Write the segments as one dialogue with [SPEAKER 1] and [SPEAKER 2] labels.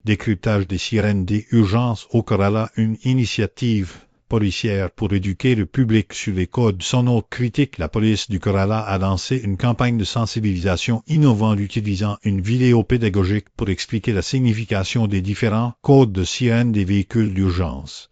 [SPEAKER 1] Décryptage des sirènes des urgences au Kerala, une initiative policière pour éduquer le public sur les codes sonocritiques. La police du Kerala a lancé une campagne de sensibilisation innovante utilisant une vidéo pédagogique pour expliquer la signification des différents codes de sirène des véhicules d'urgence.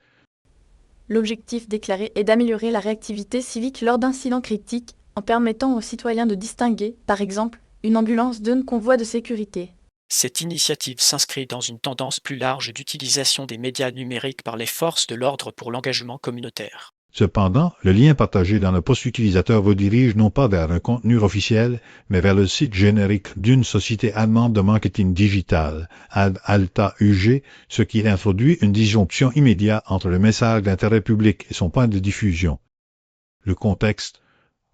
[SPEAKER 2] L'objectif déclaré est d'améliorer la réactivité civique lors d'incidents critiques en permettant aux citoyens de distinguer, par exemple, une ambulance d'un convoi de sécurité.
[SPEAKER 3] Cette initiative s'inscrit dans une tendance plus large d'utilisation des médias numériques par les forces de l'ordre pour l'engagement communautaire.
[SPEAKER 1] Cependant, le lien partagé dans le poste utilisateur vous dirige non pas vers un contenu officiel, mais vers le site générique d'une société allemande de marketing digital, Ad Alta UG, ce qui introduit une disjonction immédiate entre le message d'intérêt public et son point de diffusion. Le contexte: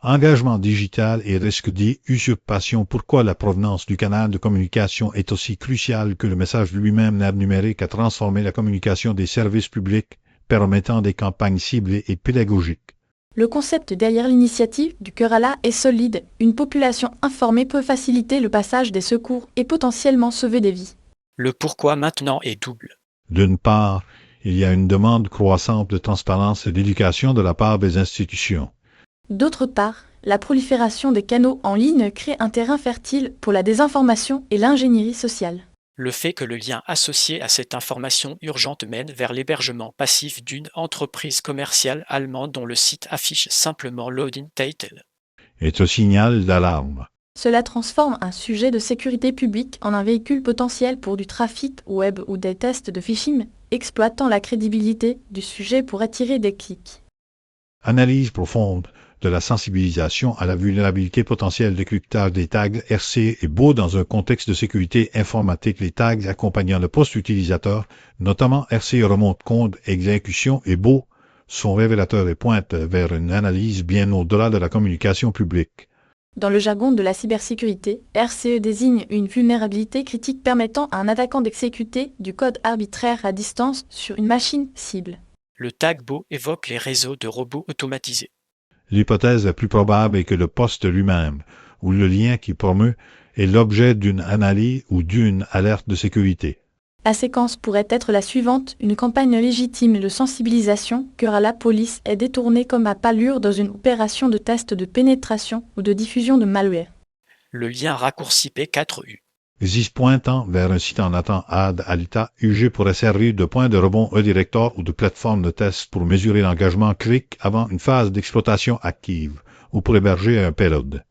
[SPEAKER 1] engagement digital et risque d'usurpation. Pourquoi la provenance du canal de communication est aussi cruciale que le message lui-même. L'ère numérique a transformé la communication des services publics, permettant des campagnes ciblées et pédagogiques.
[SPEAKER 2] Le concept derrière l'initiative du Kerala est solide. Une population informée peut faciliter le passage des secours et potentiellement sauver des vies.
[SPEAKER 3] Le pourquoi maintenant est double.
[SPEAKER 1] D'une part, il y a une demande croissante de transparence et d'éducation de la part des institutions.
[SPEAKER 2] D'autre part, la prolifération des canaux en ligne crée un terrain fertile pour la désinformation et l'ingénierie sociale.
[SPEAKER 3] Le fait que le lien associé à cette information urgente mène vers l'hébergement passif d'une entreprise commerciale allemande dont le site affiche simplement Loading Title
[SPEAKER 1] Est un signal d'alarme.
[SPEAKER 2] Cela transforme un sujet de sécurité publique en un véhicule potentiel pour du trafic web ou des tests de phishing, exploitant la crédibilité du sujet pour attirer des clics.
[SPEAKER 1] Analyse profonde de la sensibilisation à la vulnérabilité potentielle de cryptage des tags RC et beau dans un contexte de sécurité informatique. Les tags accompagnant le poste utilisateur, notamment RC remonte compte, exécution et beau, sont révélateurs et pointent vers une analyse bien au-delà de la communication publique.
[SPEAKER 2] Dans le jargon de la cybersécurité, RCE désigne une vulnérabilité critique permettant à un attaquant d'exécuter du code arbitraire à distance sur une machine cible.
[SPEAKER 3] Le tag Beau évoque les réseaux de robots automatisés.
[SPEAKER 1] L'hypothèse la plus probable est que le poste lui-même, ou le lien qui promeut, est l'objet d'une analyse ou d'une alerte de sécurité.
[SPEAKER 2] La séquence pourrait être la suivante: une campagne légitime de sensibilisation que la police est détournée comme à Palure dans une opération de test de pénétration ou de diffusion de malware.
[SPEAKER 3] Le lien raccourci P4U.
[SPEAKER 1] ZIS pointant vers un site en attend Ad Alta UG pourrait servir de point de rebond redirecteur ou de plateforme de test pour mesurer l'engagement clic avant une phase d'exploitation active ou pour héberger un payload.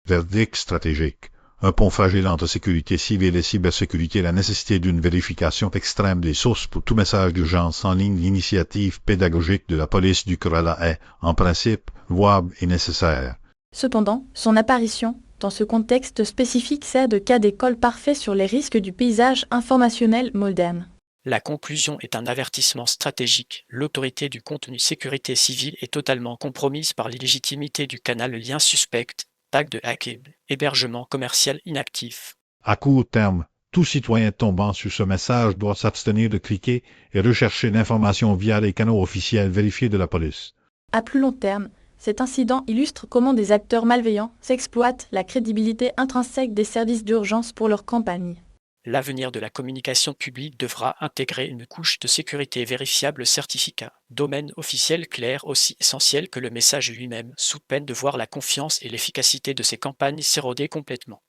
[SPEAKER 1] Verdict stratégique. Un pont fragile entre sécurité civile et cybersécurité, la nécessité d'une vérification extrême des sources pour tout message d'urgence en ligne. L'initiative pédagogique de la police du Kerala est, en principe, louable et nécessaire.
[SPEAKER 2] Cependant, son apparition, dans ce contexte spécifique, sert de cas d'école parfait sur les risques du paysage informationnel moderne.
[SPEAKER 3] La conclusion est un avertissement stratégique. L'autorité du contenu sécurité civile est totalement compromise par l'illégitimité du canal lien suspect, tag de hacking, hébergement commercial inactif.
[SPEAKER 1] À court terme, tout citoyen tombant sur ce message doit s'abstenir de cliquer et rechercher l'information via les canaux officiels vérifiés de la police.
[SPEAKER 2] À plus long terme, cet incident illustre comment des acteurs malveillants s'exploitent la crédibilité intrinsèque des services d'urgence pour leur campagne.
[SPEAKER 3] L'avenir de la communication publique devra intégrer une couche de sécurité vérifiable certificat, domaine officiel clair aussi essentiel que le message lui-même, sous peine de voir la confiance et l'efficacité de ces campagnes s'éroder complètement.